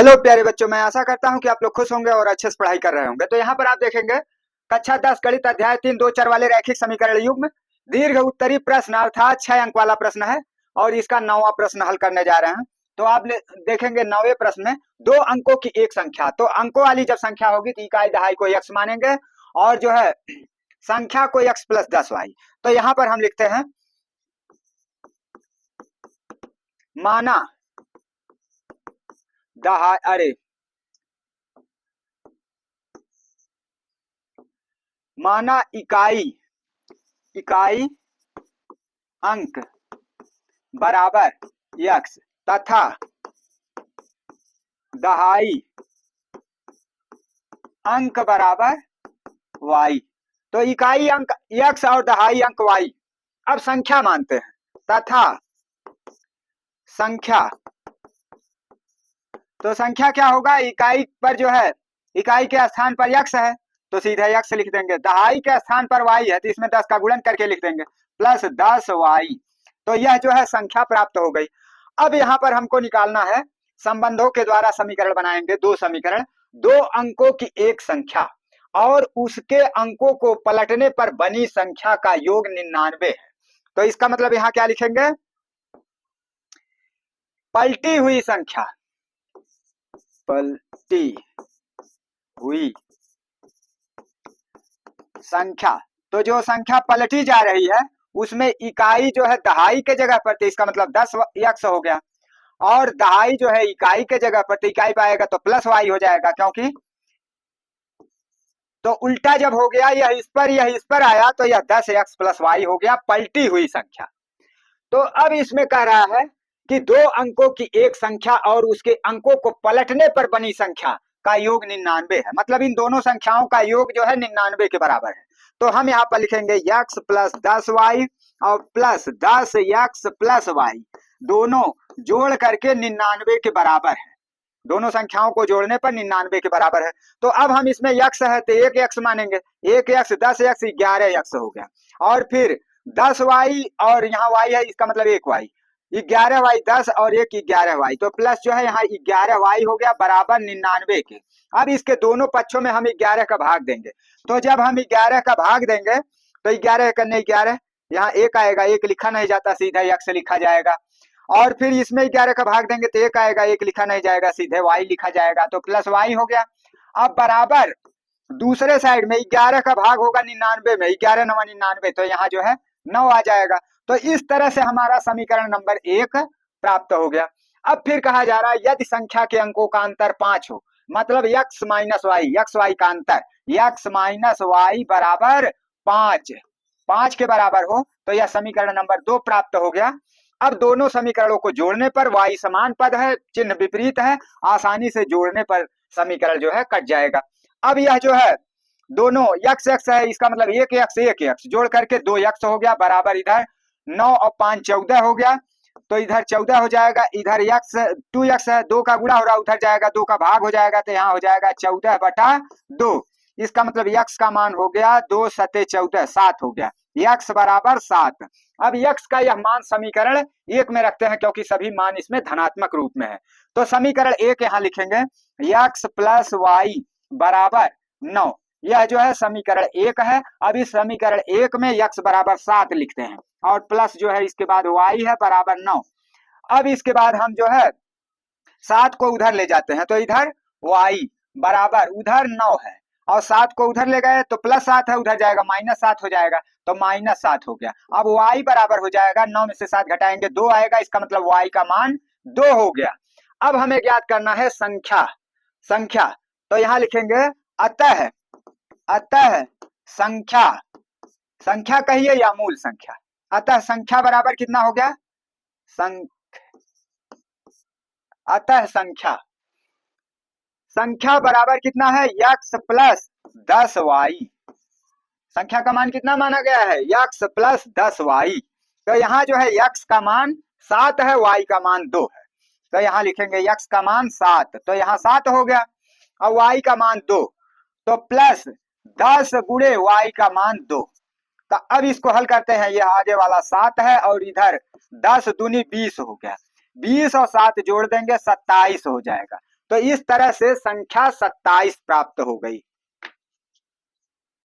Hello प्यारे बच्चों, मैं आशा करता हूं कि आप लोग खुश होंगे और अच्छे से पढ़ाई कर रहे होंगे। तो यहाँ पर आप देखेंगे कक्षा 10 गणित अध्याय 3 दो चर वाले रैखिक समीकरण युग्म दीर्घ उत्तरी प्रश्न अर्थात 6 अंक वाला प्रश्न है और इसका 9वां प्रश्न हल करने जा रहे हैं। तो आप देखेंगे 9वें प्रश्न में दो अंकों की एक संख्या, तो अंकों वाली जब संख्या होगी तो इकाई दहाई को x मानेंगे और जो है संख्या को x प्लस 10y। तो यहाँ पर हम लिखते हैं माना दहाई माना इकाई अंक बराबर x तथा दहाई अंक बराबर y। तो इकाई अंक x और दहाई अंक y अब संख्या मानते हैं तथा संख्या। तो संख्या क्या होगा, इकाई पर जो है इकाई के स्थान पर x है तो सीधे x लिख देंगे, दहाई के स्थान पर y है तो इसमें 10 का गुणन करके लिख देंगे प्लस 10y। तो यह जो है संख्या प्राप्त हो गई। अब यहाँ पर हमको निकालना है संबंधों के द्वारा समीकरण बनाएंगे, दो समीकरण। दो अंकों की एक संख्या और उसके अंकों को पलटने पर बनी संख्या का योग 99 है। तो इसका मतलब यहाँ क्या लिखेंगे, पलटी हुई संख्या, पलटी हुई संख्या। तो जो संख्या पलटी जा रही है उसमें इकाई जो है दहाई के जगह पर, तो इसका मतलब 10x हो गया और दहाई जो है इकाई के जगह पर, तो इकाई पाएगा तो प्लस y हो जाएगा, क्योंकि तो उल्टा जब हो गया यह इस पर आया तो यह 10x प्लस y हो गया, पलटी हुई संख्या। तो अब इसमें कह रहा है कि दो अंकों की एक संख्या और उसके अंकों को पलटने पर बनी संख्या का योग 99 है, मतलब इन दोनों संख्याओं का योग जो है 99 के बराबर है। तो हम यहाँ पर लिखेंगे x प्लस 10y और प्लस 10x प्लस y, दोनों जोड़ करके 99 के बराबर है। दोनों संख्याओं को जोड़ने पर 99 के बराबर है। तो अब हम इसमें x है तो एक x मानेंगे, एक x 10x 11x हो गया और फिर 10y और यहाँ y है, इसका मतलब एक y, 11y 10 और एक 11y, तो प्लस जो है यहाँ 11y हो गया बराबर 99 के। अब इसके दोनों पक्षों में हम 11 का भाग देंगे, तो जब हम 11 का भाग देंगे तो 11 करने 11, यहाँ एक आएगा, एक लिखा नहीं जाता सीधा x लिखा जाएगा, और फिर इसमें 11 का भाग देंगे तो एक आएगा, एक लिखा नहीं जाएगा सीधे y लिखा जाएगा, तो प्लस y हो गया। अब बराबर दूसरे साइड में 11 का भाग होगा 99 में, 11 9 99, तो यहाँ जो है 9 आ जाएगा। तो इस तरह से हमारा समीकरण नंबर 1 प्राप्त हो गया। अब फिर कहा जा रहा है यदि संख्या के अंकों का अंतर 5 हो, मतलब x माइनस y का अंतर x माइनस y बराबर 5 के बराबर हो, तो यह समीकरण नंबर 2 प्राप्त हो गया। अब दोनों समीकरणों को जोड़ने पर y समान पद है, चिन्ह विपरीत है, आसानी से जोड़ने पर समीकरण जो है कट जाएगा। अब यह जो है दोनों x है, इसका मतलब एक x जोड़ करके 2x हो गया बराबर इधर 9 और 5 14 हो गया, तो इधर 14 हो जाएगा, इधर x 2x है, 2 का गुणा हो रहा उधर जाएगा, 2 का भाग हो जाएगा, तो यहाँ हो जाएगा 14/2। इसका मतलब x का मान हो गया 2 सते 14 7 हो गया, x बराबर 7। अब x का यह मान समीकरण 1 में रखते हैं क्योंकि सभी मान इसमें धनात्मक रूप में है। तो समीकरण 1 यहाँ लिखेंगे x प्लस y बराबर 9, यह जो है समीकरण 1 है। अब इस समीकरण 1 में x बराबर 7 लिखते हैं और प्लस जो है इसके बाद y है बराबर 9। अब इसके बाद हम जो है 7 को उधर ले जाते हैं, तो इधर y बराबर उधर 9 है और 7 को उधर ले गए तो प्लस 7 है, उधर जाएगा -7 हो जाएगा, तो -7 हो गया। अब y बराबर हो जाएगा 9 में से 7 घटाएंगे 2 आएगा, इसका मतलब y का मान 2 हो गया। अब हमें ज्ञात करना है संख्या, तो यहाँ लिखेंगे अतः संख्या कहिए या मूल संख्या, अतः संख्या बराबर कितना हो गया, अतः संख्या बराबर कितना है x प्लस 10y, संख्या का मान कितना माना गया है x प्लस 10y। तो यहाँ जो है x का मान 7 है, y का मान 2 है, तो यहाँ लिखेंगे x का मान 7, तो यहाँ 7 हो गया और y का मान 2, तो प्लस 10 गुणे y का मान 2। तो अब इसको हल करते हैं, ये आगे वाला 7 है और इधर 10 दूनी 20 हो गया, 20 और 7 जोड़ देंगे 27 हो जाएगा। तो इस तरह से संख्या 27 प्राप्त हो गई।